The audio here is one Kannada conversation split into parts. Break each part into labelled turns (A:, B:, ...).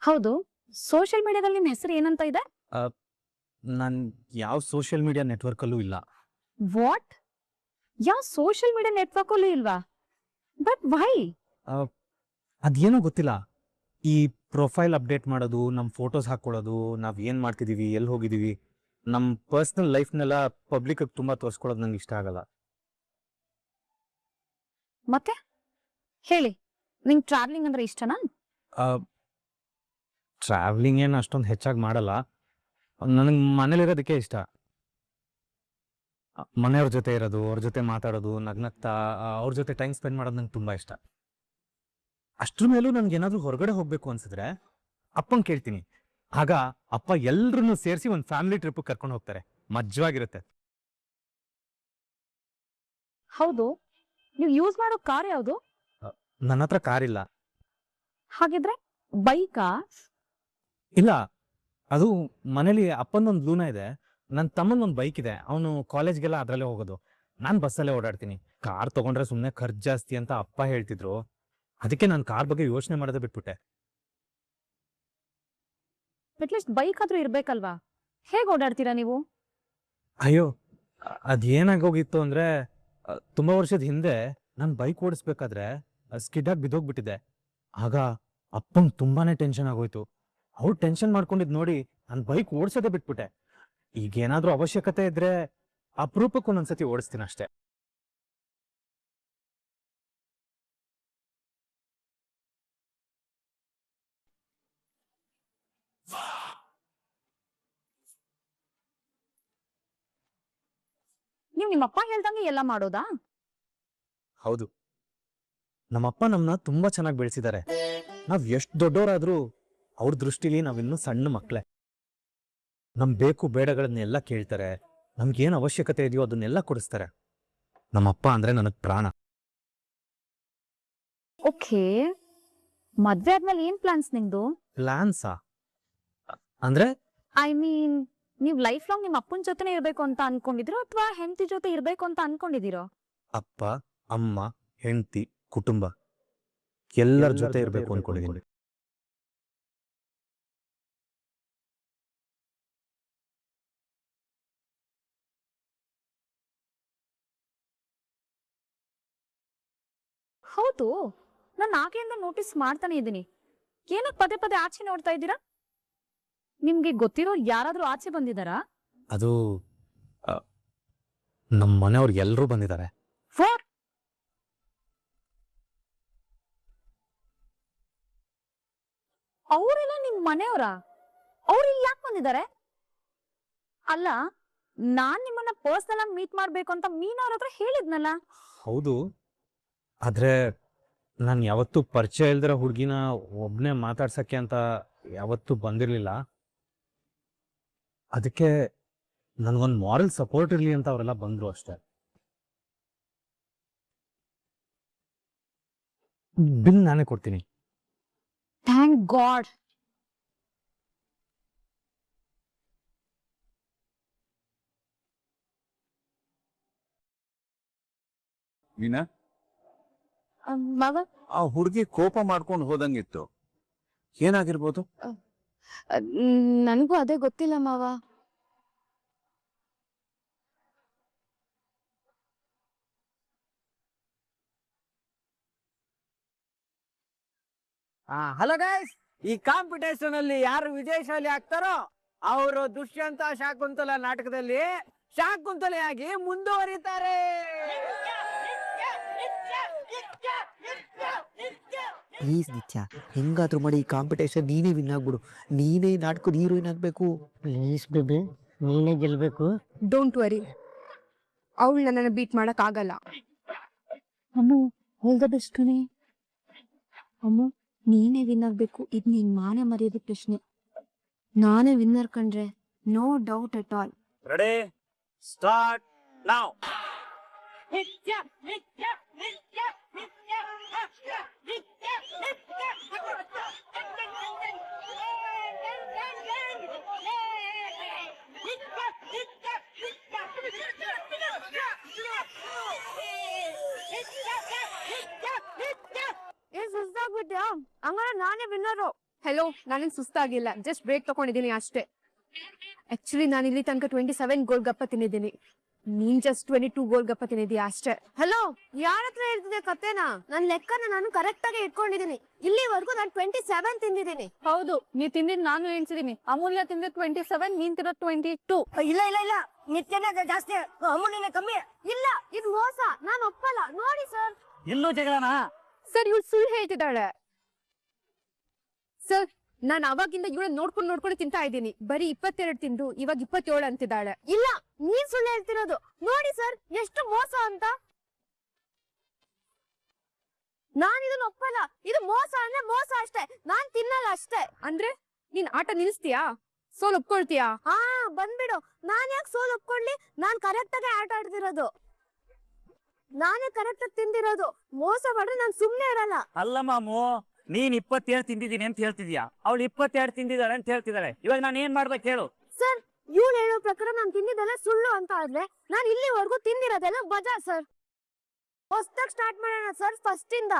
A: ಹೌದು, ಸೋಷಿಯಲ್ ಮೀಡಿಯಾದಲ್ಲಿ ನಿನ್ನ ಹೆಸರು ಏನಂತ ಇದೆ?
B: ನಾನು ಯಾವ ಸೋಷಿಯಲ್ ಮೀಡಿಯಾ ನೆಟ್ವರ್ಕಲ್ಲೂ ಇಲ್ಲ.
A: ವಾಟ್? ಯಾವ ಸೋಷಿಯಲ್ ಮೀಡಿಯಾ ನೆಟ್ವರ್ಕ್ ಅಲ್ಲೂ ಇಲ್ವಾ? But why?
B: ಅದೇನೋ ಗೊತ್ತಿಲ್ಲ. ಈ ಪ್ರೊಫೈಲ್ ಅಪ್ಡೇಟ್ ಮಾಡೋದು, ನಮ್ಮ ಫೋಟೋಸ್ ಹಾಕೊಳ್ಳೋದು, ನಾವ್ ಏನ್ ಮಾಡ್ತಿದೀವಿ, ಎಲ್ಲಿ ಹೋಗಿದೀವಿ, ನಮ್ಮ ಪರ್ಸನಲ್ ಲೈಫ್ನೆಲ್ಲ ಪಬ್ಲಿಕ್ ತುಂಬಾ ತೋರಿಸ್ಕೊಳ್ಳೋದು ನಂಗೆ ಇಷ್ಟ ಆಗಲ್ಲ.
A: ಮತ್ತೆ ಹೇಳಿ, ನಿಂಗೆ ಟ್ರಾವೆಲಿಂಗ್ ಅಂದ್ರೆ ಇಷ್ಟನಾ?
B: ಟ್ರಾವೆಲಿಂಗ್ ಏನು ಅಷ್ಟೊಂದು ಹೆಚ್ಚಾಗಿ ಮಾಡಲ್ಲ. ನನಗೆ ಮನೇಲಿರೋದಕ್ಕೆ ಇಷ್ಟ. ಮನೆಯವ್ರ ಜೊತೆ ಇರೋದು, ಅವ್ರ ಜೊತೆ ಮಾತಾಡೋದು, ನಗ್ನಗ್ತಾ ಅವ್ರ ಜೊತೆ ಟೈಮ್ ಸ್ಪೆಂಡ್ ಮಾಡೋದು ನಂಗೆ ತುಂಬಾ ಇಷ್ಟ. ಅಷ್ಟ್ರ ಮೇಲೂ ನನ್ಗೆ ಏನಾದ್ರೂ ಹೊರಗಡೆ ಹೋಗ್ಬೇಕು ಅನ್ಸಿದ್ರೆ ಅಪ್ಪಂಗೆ ಕೇಳ್ತೀನಿ. ಆಗ ಅಪ್ಪ ಎಲ್ರನ್ನೂ ಸೇರಿಸಿ ಒಂದು ಫ್ಯಾಮಿಲಿ ಟ್ರಿಪ್ ಕರ್ಕೊಂಡು ಹೋಗ್ತಾರೆ. ಮಜ್ವಾಗಿರುತ್ತೆ.
A: ಹೌದು, ನೀವು ಯೂಸ್ ಮಾಡೋ ಕಾರ್ ಯಾವುದು?
B: ನನ್ನ ಹತ್ರ ಕಾರ್ ಇಲ್ಲ.
A: ಹಾಗಿದ್ರೆ ಬೈಕಾ?
B: ಇಲ್ಲ, ಅದು ಮನೇಲಿ ಅಪ್ಪಂದೊಂದು ಲೂನಾ ಇದೆ, ನನ್ನ ತಮ್ಮಂದೊಂದು ಬೈಕ್ ಇದೆ. ಅವನು ಕಾಲೇಜ್ಗೆಲ್ಲ ಅದರಲ್ಲೇ ಹೋಗೋದು. ನಾನು ಬಸ್ಸಲ್ಲೇ ಓಡಾಡ್ತೀನಿ. ಕಾರ್ ತಗೊಂಡ್ರೆ ಸುಮ್ಮನೆ ಖರ್ಚು ಜಾಸ್ತಿ ಅಂತ ಅಪ್ಪ ಹೇಳ್ತಿದ್ರು. ಅದಕ್ಕೆ ನಾನು ಕಾರ್ ಬಗ್ಗೆ ಯೋಚನೆ ಮಾಡೋದೇ ಬಿಟ್ಬಿಟ್ಟೆ.
A: ಅಟ್ಲೀಸ್ಟ್ ಬೈಕ್ ಆದ್ರೂ ಇರ್ಬೇಕಲ್ವಾ? ಹೇಗೆ ಓಡಾಡ್ತೀರಾ ನೀವು?
B: ಅಯ್ಯೋ, ಅದೇನಾಗೋಗಿತ್ತು ಅಂದ್ರೆ ತುಂಬಾ ವರ್ಷದ ಹಿಂದೆ ನಾನು ಬೈಕ್ ಓಡಿಸ್ಬೇಕಾದ್ರೆ ಸ್ಕಿಡ್ ಆಗಿ ಬಿದ್ದೋಗ್ಬಿಟ್ಟಿದೆ. ಆಗ ಅಪ್ಪಂಗೆ ತುಂಬಾನೇ ಟೆನ್ಷನ್ ಆಗೋಯ್ತು. ಅವ್ರು ಟೆನ್ಷನ್ ಮಾಡ್ಕೊಂಡಿದ್ ನೋಡಿ ನಾನು ಬೈಕ್ ಓಡಿಸೋದೇ ಬಿಟ್ಬಿಟ್ಟೆ. ಈಗೇನಾದ್ರೂ ಅವಶ್ಯಕತೆ ಇದ್ರೆ ಅಪರೂಪಕ್ಕೆ ಒಂದೊಂದ್ಸತಿ ಓಡಿಸ್ತೀನಿ ಅಷ್ಟೇ.
A: ನೀವು ನಿಮ್ಮಪ್ಪ ಹೇಳ್ದಂಗೆ ಎಲ್ಲ ಮಾಡೋದಾ?
B: ಹೌದು, ನಮ್ಮಪ್ಪ ನಮ್ಮನ್ನ ತುಂಬಾ ಚೆನ್ನಾಗಿ ಬೆಳೆಸಿದ್ದಾರೆ. ನಾವ್ ಎಷ್ಟು ದೊಡ್ಡವರಾದ್ರೂ ಅವ್ರ ದೃಷ್ಟಿಲಿ ನಾವಿನ್ನೂ ಸಣ್ಣ ಮಕ್ಳೇ. ನಮ್ ಬೇಕು ಬೇಡಗಳನ್ನೆಲ್ಲ ಕೇಳ್ತಾರೆ. ನಮ್ಗೇನ್ ಅವಶ್ಯಕತೆ ಇದೆಯೋ ಅದನ್ನೆಲ್ಲ ಕೊಡಿಸ್ತಾರೆ. ನಮ್ಮಪ್ಪ ಅಂದ್ರೆ ನನಗ್ ಪ್ರಾಣ.
A: ಓಕೆ, ಮದ್ವೆ ಆದ್ಮೇಲೆ ಏನ್ ಪ್ಲಾನ್ಸ್ ನಿಮ್ದು?
B: ಪ್ಲಾನ್ಸಾ? ಅಂದ್ರೆ
A: ಐ ಮೀನ್, ನೀವ್ ಲೈಫ್ ಲಾಂಗ್ ನಿಮ್ ಅಪ್ಪನ ಜೊತೆನೆ ಇರ್ಬೇಕು ಅಂತ ಅನ್ಕೊಂಡಿದಿರೋ ಅಥವಾ ಹೆಂಡತಿ ಜೊತೆ ಇರ್ಬೇಕು ಅಂತ ಅನ್ಕೊಂಡಿದಿರೋ?
B: ಅಪ್ಪ, ಅಮ್ಮ, ಹೆಂಡತಿ, ಕುಟುಂಬ ಎಲ್ಲರ ಜೊತೆ ಇರ್ಬೇಕು ಅನ್ಕೊಂಡಿದ್ದೀನಿ.
A: ಹೌದು, ನಾನು ಆಕೆಯಿಂದ ನೋಟಿಸ್ ಮಾಡ್ತಾನೆ ಇದ್ದೀನಿ. ಏನಕ್ಕೆ ಪದೇ ಪದೇ ಆಚೆ ನೋಡ್ತಾ ಇದ್ದೀರಾ? ನಿಮ್ಗೆ ಗೊತ್ತಿರೋ ಯಾರಾದ್ರೂ ಆಚೆ ಬಂದಿದಾರಾ?
B: ಅದು ನಮ್ಮ ಮನೆಯವ್ರು ಎಲ್ಲರೂ ಬಂದಿದ್ದಾರೆ.
A: ಅವರೆಲ್ಲ ನಿಮ್ ಮನೆಯವರ? ಅವ್ರು ಇಲ್ಲಿ ಯಾಕೆ ಬಂದಿದ್ದಾರೆ? ಅಲ್ಲ, ನಾನ್ ನಿಮ್ಮನ್ನ ಪರ್ಸನಲ್ ಆಗಿ ಮೀಟ್ ಮಾಡ್ಬೇಕು ಅಂತ ಮೀನವ್ರ ಹತ್ರ ಹೇಳಿದ್ನಲ್ಲ.
B: ಹೌದು, ಆದ್ರೆ ನಾನು ಯಾವತ್ತೂ ಪರಿಚಯ ಇಲ್ದಿರೋ ಹುಡುಗಿನ ಒಬ್ನೇ ಮಾತಾಡ್ಸಕ್ಕೆ ಅಂತ ಯಾವತ್ತೂ ಬಂದಿರ್ಲಿಲ್ಲ. ಅದಕ್ಕೆ ನನ್ಗೊಂದು ಮಾರಲ್ ಸಪೋರ್ಟ್ ಇರ್ಲಿ ಅಂತ ಅವರೆಲ್ಲ ಬಂದ್ರು ಅಷ್ಟೇ. ಬಿಲ್ ನಾನೇ ಕೊಡ್ತೀನಿ.
A: Thank god.
C: ಮೀನಾ,
A: ಮಗ,
C: ಆ ಹುಡುಗಿ ಕೋಪ ಮಾಡ್ಕೊಂಡು ಹೋದಂಗಿತ್ತು. ಏನಾಗಿರ್ಬೋದು?
A: ನನಗೂ ಅದೇ ಗೊತ್ತಿಲ್ಲ ಮಾವ.
D: ಹಲೋ ಗೈಸ್, ಈ ಕಾಂಪಿಟೇಷನ್ ಅಲ್ಲಿ ಯಾರು ವಿಜಯಶಾಲಿ ಆಗ್ತಾರೋ ಅವರು ದುಷ್ಯಂತ ಶಾಕುಂತಲ ನಾಟಕದಲ್ಲಿ ಶಾಕುಂತಲೆಯಾಗಿ ಮುಂದುವರಿತಾರೆ.
E: ಪ್ಲೀಸ್ ನಿತ್ಯ, ಹೆಂಗಾದ್ರೂ ಮಾಡಿ ಈ ಕಾಂಪಿಟೇಷನ್ ನೀನೇ ವಿನ್ ಆಗ್ಬಿಡು. ನೀನೇ ನಾಟಕದ ಹೀರೋಯಿನ್ ಆಗ್ಬೇಕು.
F: ಪ್ಲೀಸ್ ಬೇಬಿ, ನೀನೇ ಗೆಲ್ಬೇಕು.
G: ಡೋಂಟ್ ವರಿ, ಅವಳು ನನ್ನನ್ನು ಬೀಟ್ ಮಾಡಕ್ ಆಗಲ್ಲ.
A: ಅಮ್ಮ, ಆಲ್ ದ ಬೆಸ್ಟ್ ಕಣೆ. ಅಮ್ಮ, ನೀನೇ ವಿನ್ ಆಗ್ಬೇಕು. ಇದು ನೀನ್ ಮಾನ ಮರ್ಯಾದೆ ಪ್ರಶ್ನೆ. ನಾನೇ ವಿನ್ನರ್ ಕಂಡ್ರೆ, no doubt at all.
C: Ready, start now.
G: ಏನ್ ಸುಸ್ತಾಗ್ಬಿಟ್ಯಾ? ಹಂಗಾರೆ ನಾನೇ ವಿನ್ನರು. ಹೆಲೋ, ನಾನೇನ್ ಸುಸ್ತಾಗಿಲ್ಲ, ಜಸ್ಟ್ ಬ್ರೇಕ್ ತಗೊಂಡಿದ್ದೀನಿ ಅಷ್ಟೇ. ಆಕ್ಚುಲಿ ನಾನು ಇಲ್ಲಿ ತನಕ 27 ಗೋಲ್ಗಪ್ಪ ತಿಂದಿದ್ದೀನಿ. ನೀನ್ ಜಸ್ಟ್ 22 ಗೋಲ್ಗಪ್ಪ ತಿಂದಿದ್ಯಾ ಅಷ್ಟೇ. ಹಲೋ, ಯಾರ ಹತ್ರ ಹೇಳ್ತಿದ್ದೆ ಕತೆನಾ? ನನ್ ಲೆಕ್ಕನ ನಾನು ಕರೆಕ್ಟ್ ಆಗಿ ಇಟ್ಕೊಂಡಿದ್ದೀನಿ. ಇಲ್ಲಿವರೆಗೂ ನಾನು 27 ತಿಂದಿದ್ದೀನಿ.
H: ಹೌದು, ನೀ ತಿಂದಿದ್ ನಾನು ಎಣಿಸಿದೀನಿ. ಅಮೂಲ್ಯ ತಿಂದಿದ್ 27, ನೀನ್ ತಿನ್ನೋದ್ 22.
F: ಇಲ್ಲ ಇಲ್ಲ ಇಲ್ಲ, ನಿತ್ಯನೇ ಜಾಸ್ತಿ, ಅಮೂಲ್ಯನೇ ಕಮ್ಮಿ.
G: ಇಲ್ಲ, ಇದು ಮೋಸ, ನಾನು ಒಪ್ಪಲ್ಲ. ನೋಡಿ ಸರ್.
D: ಎಲ್ಲೂ ಜಗಳನಾ?
G: ಸರ್, ಇವಳು ಸುಳ್ಳು ಹೇಳ್ತಿದ್ದಾಳೆ. ಸರ್, ನಾನು ಅವಾಗಿಂದ ಇವಳ ನೋಡ್ಕೊಂಡು ತಿಂತಾ ಇದ್ದೀನಿ. ಬರೀ 22 ತಿಂದು ಇವಾಗ 27 ಅಂತಿದ್ದಾಳೆ. ಇಲ್ಲ, ನೀನ್ ಸುಳ್ಳು ಹೇಳ್ತಿರೋದು. ನೋಡಿ ಸರ್, ಎಷ್ಟು ಮೋಸ ಅಂತ. ನಾನ್ ಇದನ್ನ ಒಪ್ಪಲ್ಲ. ಇದು ಮೋಸ ಅಂದ್ರೆ ಮೋಸ ಅಷ್ಟೇ. ನಾನ್ ತಿನ್ನಲ್ಲ ಅಷ್ಟೇ. ಅಂದ್ರೆ ನೀನ್ ಆಟ ನಿಲ್ಸ್ತೀಯಾ? ಸೋಲ್ ಒಪ್ಕೊಳ್ತೀಯಾ? ಹಾ, ಬಂದ್ಬಿಡು. ನಾನ್ ಯಾಕೆ ಸೋಲ್ ಒಪ್ಕೊಳ್ಳಿ? ನಾನ್ ಕರೆಕ್ಟ್ ಆಗಿ ಆಟ ಆಡ್ತಿರೋದು. ನಾನೇ ಕರೆಕ್ಟ್ ಆಗಿ ತಿಂದಿರೋದು. ಮೋಸ ಮಾಡ್ರೆ ನಾನ್ ಸುಮ್ನೆ ಇರಲ್ಲ.
D: ಅಲ್ಲ ಮಾಮು, ನೀನ್ 27 ತಿಂದಿದ್ದೀನಿ ಅಂತ ಹೇಳ್ತಿದ್ಯಾ, ಅವಳು 22 ತಿಂದಿದ್ದಾಳೆ ಅಂತ ಹೇಳ್ತಿದ್ದಾಳೆ. ಇವಾಗ ನಾನು ಏನ್ ಮಾಡ್ಬೇಕು ಹೇಳು?
G: ಸರ್, ಇವ್ಳು ಹೇಳೋ ಪ್ರಕಾರ ನಾನ್ ತಿಂದಿದ್ದೆಲ್ಲ ಸುಳ್ಳು ಅಂತ ಆದ್ರೆ ನಾನ್ ಇಲ್ಲಿವರೆಗೂ ತಿಂದಿರೋದೆಲ್ಲ ಬಜಾ ಸರ್. ಹೊಸ್ದಾಗ್ ಸ್ಟಾರ್ಟ್ ಮಾಡೋಣ ಸರ್, ಫಸ್ಟ್ ಇಂದ.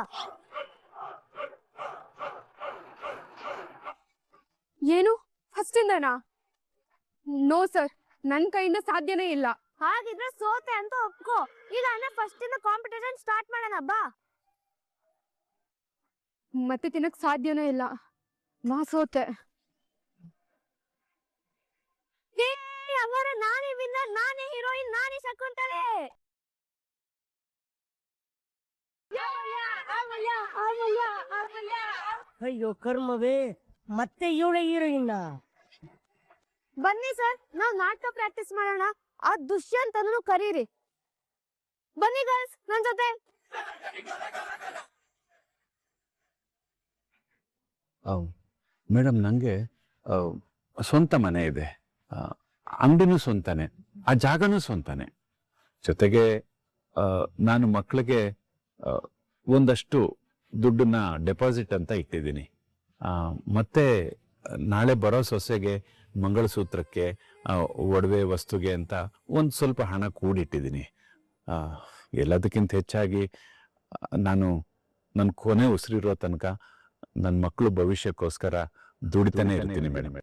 G: ಏನು ಫಸ್ಟ್ ಇಂದನಾ? ನೋ ಸರ್, ನನ್ ಕೈಯಿಂದ ಸಾಧ್ಯನೇ ಇಲ್ಲ. ಹಾಗಿದ್ರೆ ಸೋತೆ ಅಂತ ಒಪ್ಕೋ. ಇಲ್ಲ ಅಂದ್ರೆ ಫಸ್ಟ್ ಇಂದ ಕಾಂಪಿಟೇಷನ್ ಸ್ಟಾರ್ಟ್ ಮಾಡೋಣ ಬಾ. ಮತ್ತೆ ತಿನ್ನಕ್ ಸಾಧ್ಯನೇ ಇಲ್ಲ. ನಾ ಸೋತೆ. ನಾನೇ ವಿನ್ನರ್, ನಾನೇ ಹೀರೋಯಿನ್, ನಾನೇ ಶಕುಂತಲೆ.
F: ಅಯ್ಯೋ ಕರ್ಮವೇ, ಮತ್ತೆ ಇವಳೆ ಹೀರೋಯಿನ್.
G: ಬನ್ನಿ ಸರ್, ನಾವ್ ನಾಟಕ ಪ್ರಾಕ್ಟೀಸ್ ಮಾಡೋಣ. ಆ ದುಷ್ಯಂತನೂ ಕರೀರಿ. ಬನ್ನಿ ಗರ್ಲ್ಸ್ ನನ್ ಜೊತೆ.
C: ಮೇಡಮ್, ನನಗೆ ಸ್ವಂತ ಮನೆ ಇದೆ, ಅಂಗಡಿನೂ ಸ್ವಂತನೇ, ಆ ಜಾಗನೂ ಸ್ವಂತನೇ. ಜೊತೆಗೆ ನಾನು ಮಕ್ಕಳಿಗೆ ಒಂದಷ್ಟು ದುಡ್ಡನ್ನ ಡೆಪಾಸಿಟ್ ಅಂತ ಇಟ್ಟಿದ್ದೀನಿ. ಮತ್ತೆ ನಾಳೆ ಬರೋ ಸೊಸೆಗೆ ಮಂಗಳಸೂತ್ರಕ್ಕೆ, ಒಡವೆ ವಸ್ತುಗೆ ಅಂತ ಒಂದು ಸ್ವಲ್ಪ ಹಣ ಕೂಡಿಟ್ಟಿದ್ದೀನಿ. ಎಲ್ಲದಕ್ಕಿಂತ ಹೆಚ್ಚಾಗಿ ನಾನು ನನ್ನ ಕೊನೆ ಉಸಿರಿರೋ ತನಕ ನನ್ನ ಮಕ್ಕಳು ಭವಿಷ್ಯಕ್ಕೋಸ್ಕರ ದುಡಿತಾನೆ ಇರ್ತೀನಿ madam.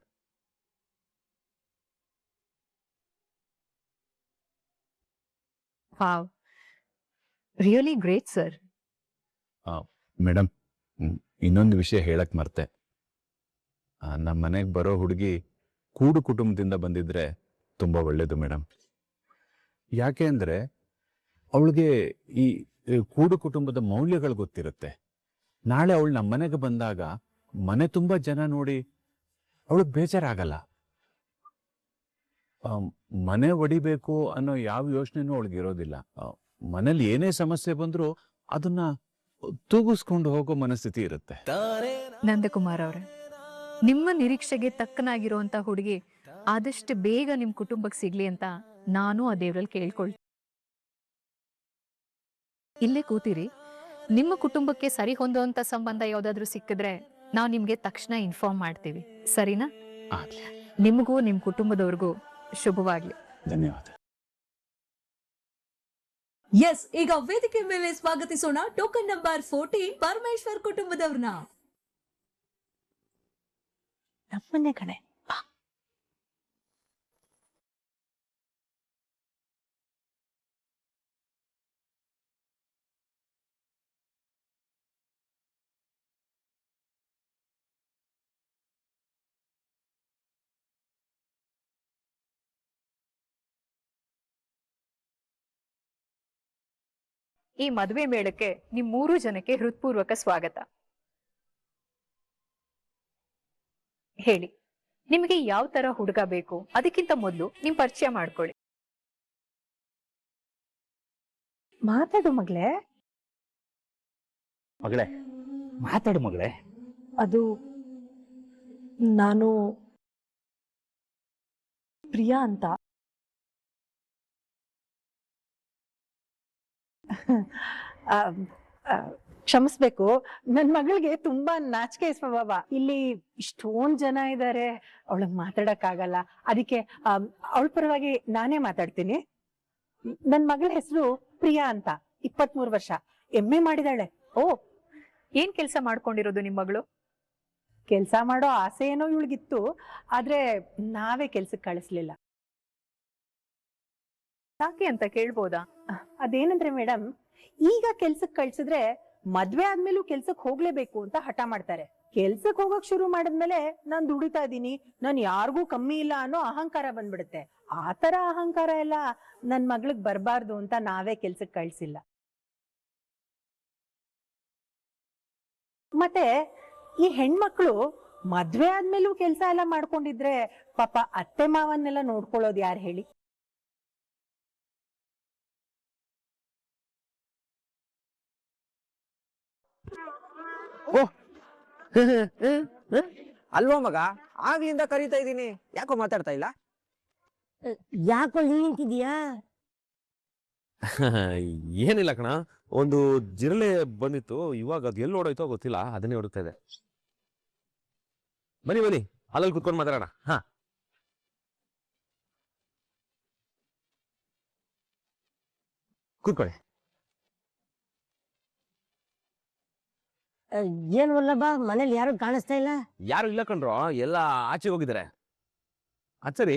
H: Wow, really great sir.
C: Madam, ಇನ್ನೊಂದು ವಿಷಯ ಹೇಳಕ್ ಮರ್ತೆ. ನಮ್ಮ ಮನೆಗೆ ಬರೋ ಹುಡುಗಿ ಕೂಡು ಕುಟುಂಬದಿಂದ ಬಂದಿದ್ರೆ ತುಂಬಾ ಒಳ್ಳೇದು ಮೇಡಮ್. ಯಾಕೆ ಅಂದ್ರೆ ಅವಳಿಗೆ ಈ ಕೂಡು ಕುಟುಂಬದ ಮೌಲ್ಯಗಳು ಗೊತ್ತಿರುತ್ತೆ. ನಾಳೆ ಅವಳು ನಮ್ಮ ಮನೆಗೆ ಬಂದಾಗ ಮನೆ ತುಂಬಾ ಜನ ನೋಡಿ ಅವಳಿಗೆ ಬೇಜಾರಾಗಲ್ಲ. ಮನೆ ಒಡಿಬೇಕು ಅನ್ನೋ ಯಾವ ಯೋಚನೆನೂ ಅವಳಿಗೆ ಇರೋದಿಲ್ಲ. ಮನೇಲಿ ಏನೇ ಸಮಸ್ಯೆ ಬಂದರೂ ಅದನ್ನ ತೂಗಿಸ್ಕೊಂಡು ಹೋಗೋ ಮನಸ್ಥಿತಿ ಇರುತ್ತೆ.
H: ನಂದಕುಮಾರ್ ಅವರೇ, ನಿಮ್ಮ ನಿರೀಕ್ಷೆಗೆ ತಕ್ಕನಾಗಿರುವಂತ ಹುಡುಗಿ ಆದಷ್ಟು ಬೇಗ ನಿಮ್ ಕುಟುಂಬಕ್ಕೆ ಸಿಗ್ಲಿ ಅಂತ ನಾನು ಆ ದೇವ್ರಲ್ಲಿ ಕೇಳ್ಕೊಳ್ತೀನಿ. ಇಲ್ಲೇ ಕೂತಿರಿ. ನಿಮ್ಮ ಕುಟುಂಬಕ್ಕೆ ಸರಿ ಹೊಂದುವಂತ ಸಂಬಂಧ ಯಾವ್ದಾದ್ರು ಸಿಕ್ಕಿದ್ರೆ ನಾವು ನಿಮ್ಗೆ ತಕ್ಷಣ ಇನ್ಫಾರ್ಮ್ ಮಾಡ್ತೀವಿ, ಸರಿನಾ? ನಿಮಗೂ ನಿಮ್ ಕುಟುಂಬದವ್ರಿಗೂ ಶುಭವಾಗ್ಲಿ.
C: ಧನ್ಯವಾದ.
I: ಎಸ್, ಈಗ ವೇದಿಕೆ ಮೇಲೆ ಸ್ವಾಗತಿಸೋಣ ಟೋಕನ್ ನಂಬರ್ 14 ಪರಮೇಶ್ವರ್ ಕುಟುಂಬದವ್ರನ್ನ.
F: ನಮ್ಮನೆ ಕಣೆ.
H: ಈ ಮದುವೆ ಮೇಳಕ್ಕೆ ನಿಮ್ 3 ಜನಕ್ಕೆ ಹೃತ್ಪೂರ್ವಕ ಸ್ವಾಗತ. ಹೇಳಿ, ನಿಮಗೆ ಯಾವ ತರ ಹುಡುಗ ಬೇಕು? ಅದಕ್ಕಿಂತ ಮೊದಲು ನಿಮ್ ಪರಿಚಯ ಮಾಡ್ಕೊಳ್ಳಿ.
F: ಮಾತಾಡು ಮಗಳೇ.
D: ಮಗಳೇ, ಮಾತಾಡು ಮಗಳೇ.
F: ಅದು ನಾನು ಪ್ರಿಯಾ ಅಂತ. ಕ್ಷಮಿಸ್ಬೇಕು, ನನ್ ಮಗಳಿಗೆ ತುಂಬಾ ನಾಚಿಕೆ ಸ್ವಭಾವ. ಇಲ್ಲಿ ಇಷ್ಟೊಂದ್ ಜನ ಇದ್ದಾರೆ, ಅವಳಗ್ ಮಾತಾಡಕ್ ಆಗಲ್ಲ. ಅದಕ್ಕೆ ಅವಳ ಪರವಾಗಿ ನಾನೇ ಮಾತಾಡ್ತೀನಿ. ನನ್ ಮಗಳ ಹೆಸರು ಪ್ರಿಯಾ ಅಂತ. 23 ವರ್ಷ, MA ಮಾಡಿದಾಳೆ.
H: ಓ, ಏನ್ ಕೆಲಸ ಮಾಡ್ಕೊಂಡಿರೋದು ನಿಮ್ ಮಗಳು?
F: ಕೆಲ್ಸ ಮಾಡೋ ಆಸೆ ಏನೋ ಇವಳಿಗಿತ್ತು, ಆದ್ರೆ ನಾವೇ ಕೆಲ್ಸಕ್ಕೆ ಕಳಿಸ್ಲಿಲ್ಲ.
H: ಯಾಕೆ ಅಂತ ಕೇಳ್ಬೋದಾ?
F: ಅದೇನಂದ್ರೆ ಮೇಡಮ್, ಈಗ ಕೆಲ್ಸಕ್ಕೆ ಕಳ್ಸಿದ್ರೆ ಮದ್ವೆ ಆದ್ಮೇಲೂ ಕೆಲ್ಸಕ್ಕೆ ಹೋಗ್ಲೇಬೇಕು ಅಂತ ಹಠ ಮಾಡ್ತಾರೆ. ಕೆಲ್ಸಕ್ಕೆ ಹೋಗಕ್ ಶುರು ಮಾಡಿದ್ಮೇಲೆ ನಾನ್ ದುಡಿತಾ ಇದ್ದೀನಿ, ನಾನ್ ಯಾರಿಗೂ ಕಮ್ಮಿ ಇಲ್ಲ ಅನ್ನೋ ಅಹಂಕಾರ ಬಂದ್ಬಿಡುತ್ತೆ. ಆತರ ಅಹಂಕಾರ ಎಲ್ಲ ನನ್ ಮಗ್ಳಿಗ್ ಬರ್ಬಾರ್ದು ಅಂತ ನಾವೇ ಕೆಲ್ಸಕ್ಕೆ ಕಳ್ಸಿಲ್ಲ. ಮತ್ತೆ ಈ ಹೆಣ್ಮಕ್ಳು ಮದ್ವೆ ಆದ್ಮೇಲೂ ಕೆಲ್ಸ ಎಲ್ಲ ಮಾಡ್ಕೊಂಡಿದ್ರೆ ಪಾಪ ಅತ್ತೆ ಮಾವನ್ನೆಲ್ಲ ನೋಡ್ಕೊಳ್ಳೋದು ಯಾರು ಹೇಳಿ?
D: ಅಲ್ವಾ ಮಗ, ಆಗ್ಲಿಂದ ಕರೀತಾ ಇದ್ದೀನಿ, ಯಾಕೋ ಮಾತಾಡ್ತಾ ಇಲ್ಲ?
E: ಯಾಕೋ ನಿಂತಿದ್ಯಾ?
J: ಏನಿಲ್ಲ ಕಣ, ಒಂದು ಜಿರಳೆ ಬಂದಿತ್ತು, ಇವಾಗ ಅದು ಎಲ್ಲಿ ಓಡೋಯ್ತೋ ಗೊತ್ತಿಲ್ಲ, ಅದನ್ನೇ ಹುಡುಕ್ತಾ ಇದೆ. ಬನ್ನಿ ಬನ್ನಿ, ಅಲ್ಲಲ್ಲಿ ಕುತ್ಕೊಂಡು ಮಾತಾಡೋಣ. ಹಾ, ಕೂತ್ಕೊಳ್ಳಿ.
E: ಏನ್ ವಲ್ಲಭ, ಮನೇಲಿ ಯಾರು ಕಾಣಿಸ್ತಾ ಇಲ್ಲ?
J: ಯಾರು ಇಲ್ಲ ಕಣ್ರೋ, ಎಲ್ಲ ಆಚೆಗೆ ಹೋಗಿದ್ದಾರೆ. ಸರಿ,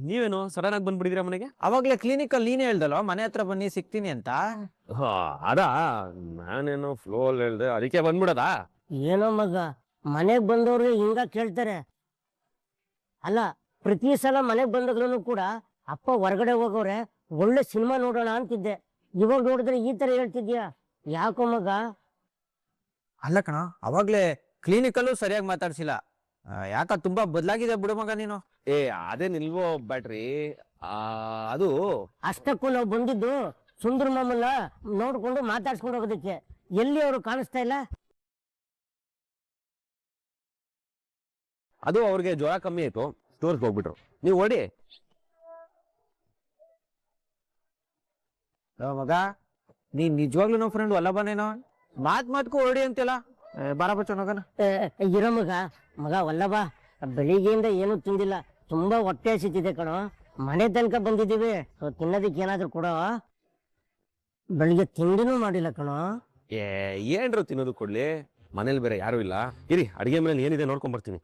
J: ನೀವೇನು ಸಡನ್ ಆಗಿ ಬಂದ್ಬಿಟ್ಟಿದ್ದೀರಾ ಮನೆಗೆ?
D: ಅವಾಗ್ಲೇ ಕ್ಲಿನಿಕ್ ಅಲ್ಲಿ ನೀನೇ ಹೇಳ್ದಲ್ವ ಮನೆ ಹತ್ರ ಬನ್ನಿ ಸಿಗ್ತೀನಿ ಅಂತ.
J: ಅದಾ, ನಾನೇನು ಫ್ಲೋ ಅಲ್ಲಿ ಹೇಳ್ದೆ, ಅದಕ್ಕೆ ಬಂದ್ಬಿಡದಾ?
E: ಏನೋ ಮಗ, ಮನೆಗ್ ಬಂದವ್ರಿಗೆ ಹಿಂಗ ಕೇಳ್ತಾರೆ. ಅಲ್ಲ, ಪ್ರತಿ ಸಲ ಮನೆಗ್ ಬಂದಾಗ್ಲೂ ಕೂಡ ಅಪ್ಪ ಹೊರಗಡೆ ಹೋಗೋರೆ, ಒಳ್ಳೆ ಸಿನಿಮಾ ನೋಡೋಣ ಅಂತಿದ್ದೆ. ಇವಾಗ ನೋಡಿದ್ರೆ ಈ ತರ ಹೇಳ್ತಿದ್ಯಾ, ಯಾಕೋ ಮಗ?
D: ಅಲ್ಲ ಕಣ, ಅವಾಗ್ಲೇ ಕ್ಲಿನಿಕ್ ಅಲ್ಲೂ ಸರಿಯಾಗಿ ಮಾತಾಡ್ಸಿಲ್ಲ. ಯಾಕ ತುಂಬಾ ಬದಲಾಗಿದೆ ಬಿಡು ಮಗ ನೀನು.
J: ಏ, ಅದೇ ನಿಲ್ವೋ ಬ್ಯಾಟ್ರಿ, ಅದು
E: ಅಷ್ಟಕ್ಕೂ ನಾವು ಬಂದಿದ್ದು ಸುಂದರ ಮಾಮಲ್ಲ ನೋಡ್ಕೊಂಡು ಮಾತಾಡ್ಸ್ಕೊಂಡು ಹೋಗೋದಕ್ಕೆ. ಎಲ್ಲಿ ಅವರು ಕಾಣಿಸ್ತಾ ಇಲ್ಲ?
J: ಅದು ಅವ್ರಿಗೆ ಜ್ವರ ಕಮ್ಮಿ ಆಯ್ತು, ಸ್ಟೋರ್ಗೆ ಹೋಗ್ಬಿಟ್ರು. ನೀವು ಓಡಿ.
D: ಮಗ, ನೀನ್ ನಿಜವಾಗ್ಲೂ ನಮ್ಮ ಫ್ರೆಂಡ್ ವಲ್ಲಭನೇನೋ? ಮಾತ್ಗೂ ಹೊರಡಿ ಅಂತಿಲ್ಲ. ಬಾರ ಬಚ್ಚ ಮಗನ.
E: ಇರೋ ಮಗ, ಮಗ ವಲ್ಲಭ, ಬೆಳಿಗ್ಗೆಯಿಂದ ಏನೂ ತಿಂದಿಲ್ಲ, ತುಂಬಾ ಹೊಟ್ಟೆ ಹಸಿತಿದೆ ಕಣೋ. ಮನೆ ತನಕ ಬಂದಿದ್ದೀವಿ, ತಿನ್ನೋದಕ್ಕೆ ಏನಾದ್ರು ಕೊಡೋ. ಬೆಳಿಗ್ಗೆ ತಿಂಡಿನೂ ಮಾಡಿಲ್ಲ ಕಣೋ.
J: ಏನ್ರು ತಿನ್ನೋದು ಕೊಡ್ಲಿ, ಮನೇಲಿ ಬೇರೆ ಯಾರು ಇಲ್ಲ. ಇರಿ, ಅಡಿಗೆ ಮನೇಲಿ ಏನಿದೆ ನೋಡ್ಕೊಂಡ್ ಬರ್ತೀನಿ.